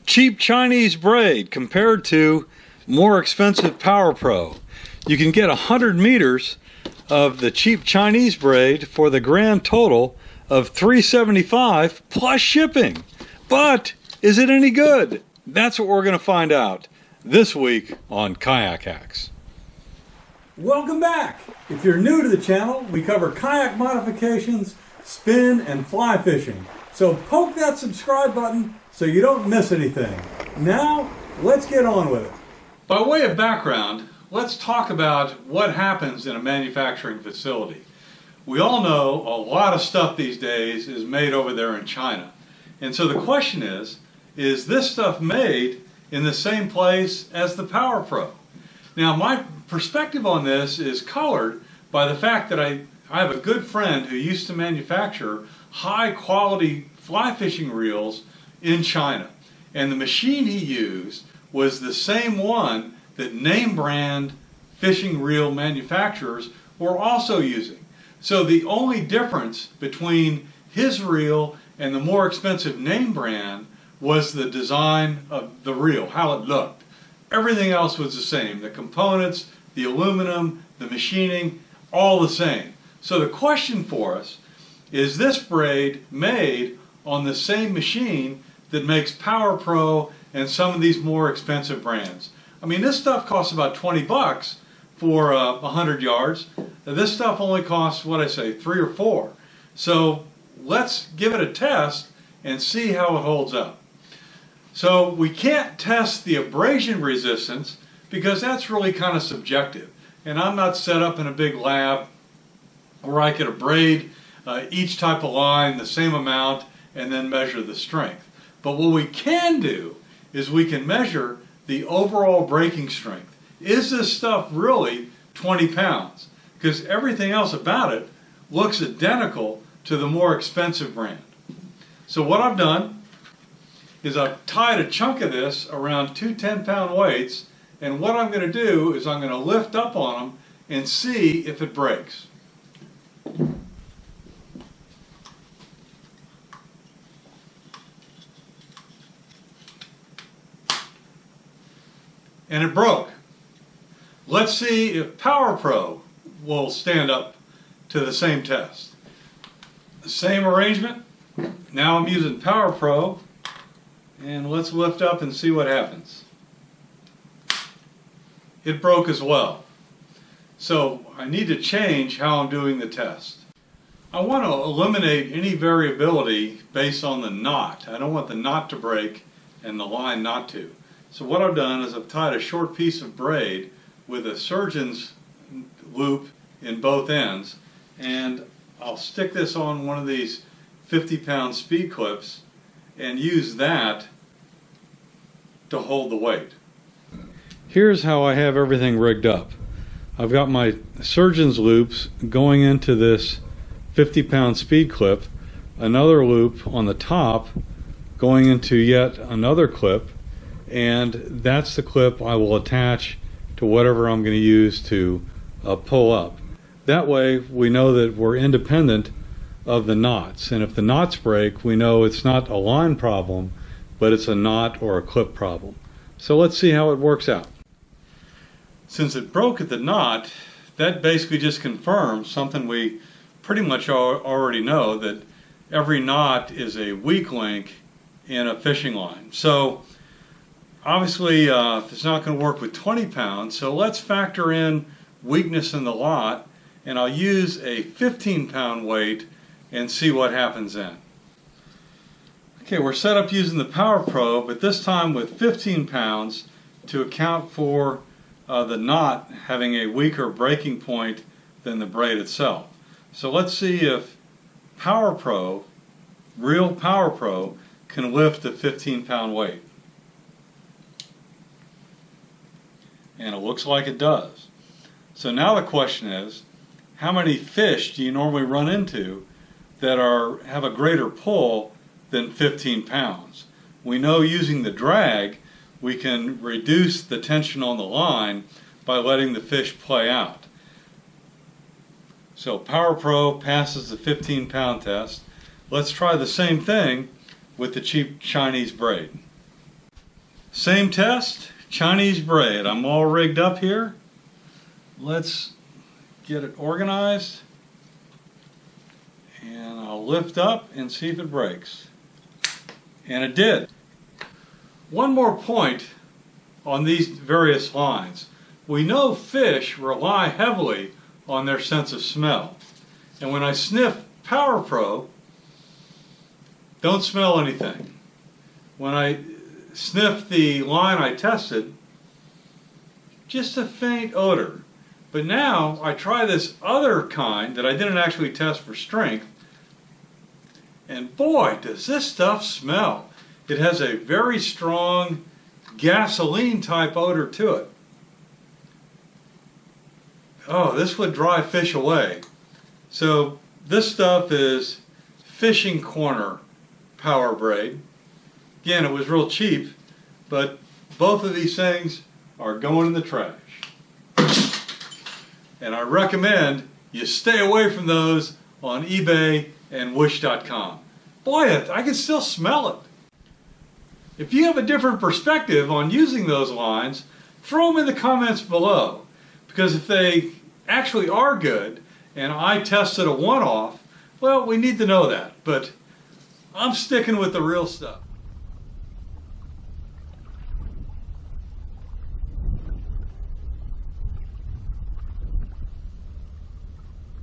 cheap Chinese braid compared to more expensive Power Pro. You can get 100 meters of the cheap Chinese braid for the grand total of $375 plus shipping. But is it any good? That's what we're going to find out this week on Kayak Hacks. Welcome back. If you're new to the channel, we cover kayak modifications, spin, and fly fishing. So poke that subscribe button so you don't miss anything. Now, let's get on with it. By way of background, let's talk about what happens in a manufacturing facility. We all know a lot of stuff these days is made over there in China. And so the question is this stuff made in the same place as the Power Pro? Now, my perspective on this is colored by the fact that I have a good friend who used to manufacture high quality fly fishing reels in China. And the machine he used was the same one that name brand fishing reel manufacturers were also using. So the only difference between his reel and the more expensive name brand was the design of the reel, how it looked. Everything else was the same. The components, the aluminum, the machining, all the same. So the question for us is this braid made on the same machine that makes Power Pro and some of these more expensive brands? I mean, this stuff costs about 20 bucks for 100 yards. This stuff only costs, what I say, 3 or 4. So let's give it a test and see how it holds up. So we can't test the abrasion resistance because that's really kind of subjective. And I'm not set up in a big lab where I could abrade each type of line the same amount and then measure the strength. But what we can do is we can measure the overall braking strength. Is this stuff really 20 pounds? Because everything else about it looks identical to the more expensive brand. So what I've done is I've tied a chunk of this around 2 10-pound weights, and what I'm going to do is I'm going to lift up on them and see if it breaks. And it broke. Let's see if Power Pro will stand up to the same test. The same arrangement. Now I'm using Power Pro, and let's lift up and see what happens. It broke as well. So I need to change how I'm doing the test. I want to eliminate any variability based on the knot. I don't want the knot to break and the line not to. So what I've done is I've tied a short piece of braid with a surgeon's loop in both ends, and I'll stick this on one of these 50-pound speed clips and use that to hold the weight. Here's how I have everything rigged up. I've got my surgeon's loops going into this 50-pound speed clip, another loop on the top going into yet another clip, and that's the clip I will attach to whatever I'm going to use to pull up. That way we know that we're independent of the knots, and if the knots break, we know it's not a line problem, but it's a knot or a clip problem. So let's see how it works out. Since it broke at the knot, that basically just confirms something we pretty much already know, that every knot is a weak link in a fishing line. So obviously it's not going to work with 20 pounds, so let's factor in weakness in the lot, and I'll use a 15-pound weight and see what happens then. Okay, we're set up using the Power Pro, but this time with 15 pounds to account for the knot having a weaker breaking point than the braid itself. So let's see if Power Pro, real Power Pro, can lift a 15-pound weight. And it looks like it does. So now the question is, how many fish do you normally run into that have a greater pull than 15 pounds? We know using the drag we can reduce the tension on the line by letting the fish play out. So Power Pro passes the 15-pound test. Let's try the same thing with the cheap Chinese braid. Same test, Chinese braid. I'm all rigged up here. Let's get it organized. And I'll lift up and see if it breaks. And it did. One more point on these various lines. We know fish rely heavily on their sense of smell. And when I sniff Power Pro, don't smell anything. When I sniff the line I tested, just a faint odor. But now I try this other kind that I didn't actually test for strength, and boy, does this stuff smell. It has a very strong gasoline type odor to it. Oh, this would drive fish away. So this stuff is Fishing Corner Power Braid. Again, it was real cheap, but both of these things are going in the trash. And I recommend you stay away from those on eBay and wish.com. Boy, I can still smell it. If you have a different perspective on using those lines, throw them in the comments below. Because if they actually are good, and I tested a one-off, well, we need to know that. But I'm sticking with the real stuff.